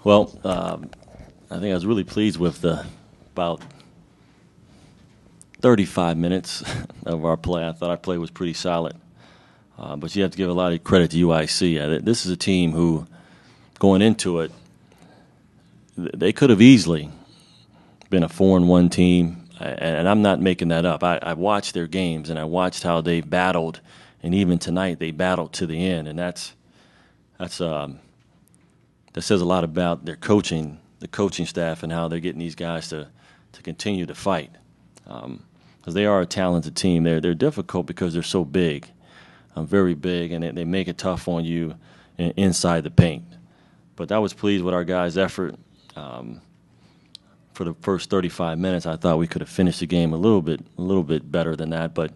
Well, I think I was really pleased with the about 35 minutes of our play. I thought our play was pretty solid. But you have to give a lot of credit to UIC. This is a team who, going into it, they could have easily been a 4-1 team, and I'm not making that up. I watched their games, and I watched how they battled, and even tonight they battled to the end, and that says a lot about their coaching, the coaching staff, and how they're getting these guys to continue to fight. Because they are a talented team. They're difficult because they're so big, very big, and they make it tough on you inside the paint. But I was pleased with our guys' effort. For the first 35 minutes, I thought we could have finished the game a little bit better than that. But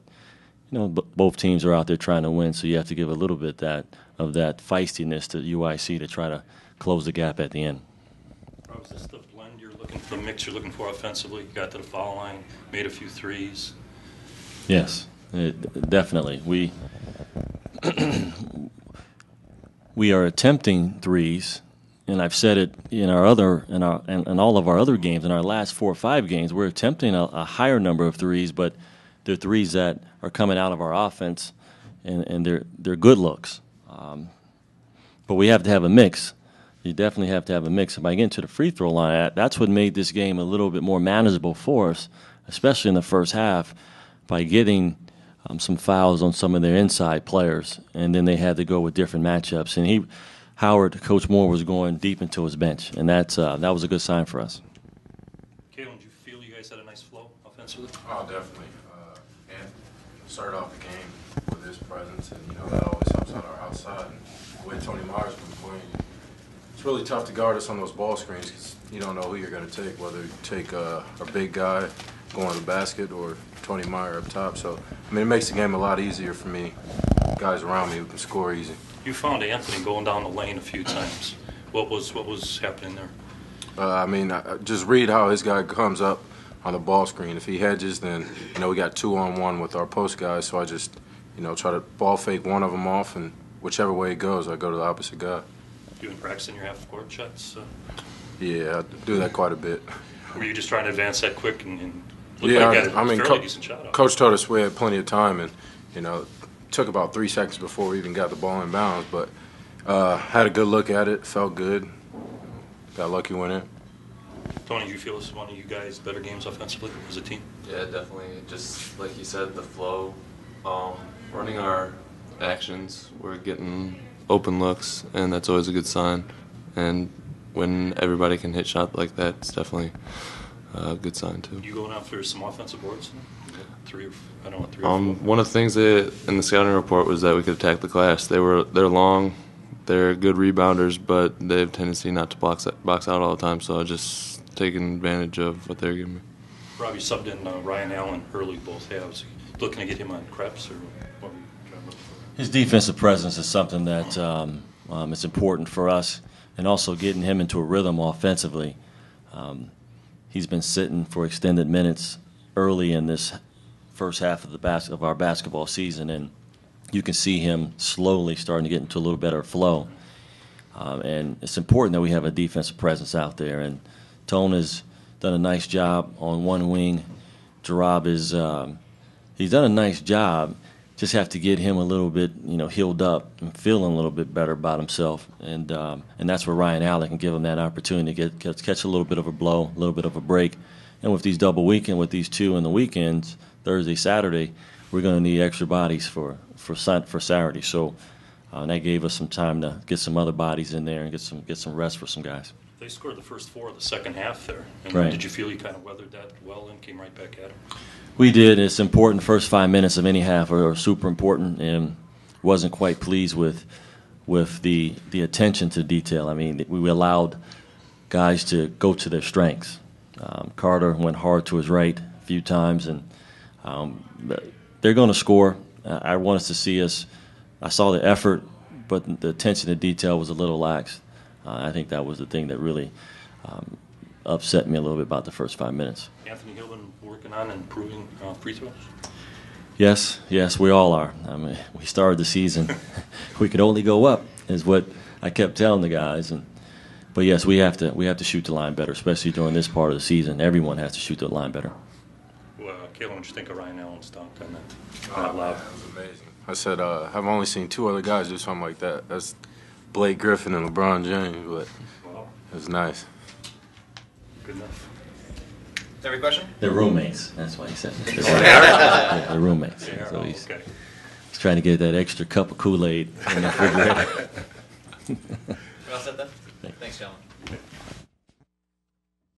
both teams are out there trying to win, so you have to give a little bit of that feistiness to UIC to try to close the gap at the end. Is this the blend you're looking for, the mix you're looking for offensively? You got to the foul line, made a few threes. Yes, definitely. We are attempting threes, and I've said it in all of our other games. In our last 4 or 5 games, we're attempting a higher number of threes, but they're threes that are coming out of our offense, and they're good looks. But we have to have a mix. You definitely have to have a mix. And by getting to the free throw line, that's what made this game a little bit more manageable for us, especially in the first half, by getting some fouls on some of their inside players, and then they had to go with different matchups. And Coach Moore was going deep into his bench, and that was a good sign for us. Kalen, did you feel you guys had a nice flow offensively? Oh, definitely. And started off the game with his presence, and that always helps out our outside. And the way Tony Myers been playing, it's really tough to guard us on those ball screens because you don't know who you're going to take, whether you take a big guy going to the basket or Tony Meyer up top. So, it makes the game a lot easier for me, guys around me who can score easy. You found Anthony going down the lane a few times. What was happening there? I just read how his guy comes up on the ball screen. If he hedges, then, we got 2-on-1 with our post guys. So I just, try to ball fake one of them off, and whichever way it goes, I go to the opposite guy. You and Braxton, your half-court shots? Yeah, I do that quite a bit. Were you just trying to advance that quick and yeah, like a fairly decent shot? Coach told us we had plenty of time, and, it took about 3 seconds before we even got the ball in bounds, but had a good look at it, felt good, got lucky winning. Tony, do you feel this is one of you guys' better games offensively as a team? Yeah, definitely. Just like you said, the flow, running our actions, we're getting open looks, and that's always a good sign. And when everybody can hit shots like that, it's definitely a good sign too. You going after some offensive boards? One of the things in the scouting report was that we could attack the glass. They're long, they're good rebounders, but they have a tendency not to box out all the time. So I just taking advantage of what they're giving me. Rob, you subbed in Ryan Allen early, both halves. Looking to get him on Krebs, or what were you trying to look for? His defensive presence is something that is important for us, and also getting him into a rhythm offensively. He's been sitting for extended minutes early in this first half of our basketball season, and you can see him slowly starting to get into a little better flow. And it's important that we have a defensive presence out there. And Tone has done a nice job on one wing. Jarab he's done a nice job. Just have to get him a little bit, healed up and feeling a little bit better about himself. And that's where Ryan Allen can give him that opportunity to catch a little bit of a blow, a little bit of a break. And with these double weekend, with these 2 in the weekends, Thursday, Saturday, we're going to need extra bodies for Saturday. So that gave us some time to get some other bodies in there and get some rest for some guys. They scored the first 4 of the second half there. And right. Did you feel you kind of weathered that well and came right back at it? We did. It's important. First 5 minutes of any half are super important, and wasn't quite pleased with the attention to detail. We allowed guys to go to their strengths. Carter went hard to his right a few times, and they're going to score. I want us to see us. I saw the effort, but the attention to detail was a little lax. I think that was the thing that really upset me a little bit about the first 5 minutes. Anthony Hill been working on and improving free throws? Yes, we all are. We started the season. We could only go up, is what I kept telling the guys, and But yes, we have to shoot the line better, especially during this part of the season. Everyone has to shoot the line better. Well, Kalen, what'd you think of Ryan Allen's dunk on that? Oh, That lob? man, it was amazing. I said, I've only seen 2 other guys do something like that. That's Blake Griffin and LeBron James, but Wow, it was nice. good enough. Every question? They're roommates. That's why he said it. Yeah, they're roommates. Yeah, So oh, he's okay. trying to get that extra cup of Kool-Aid in the refrigerator. We're all set then? Thanks, gentlemen.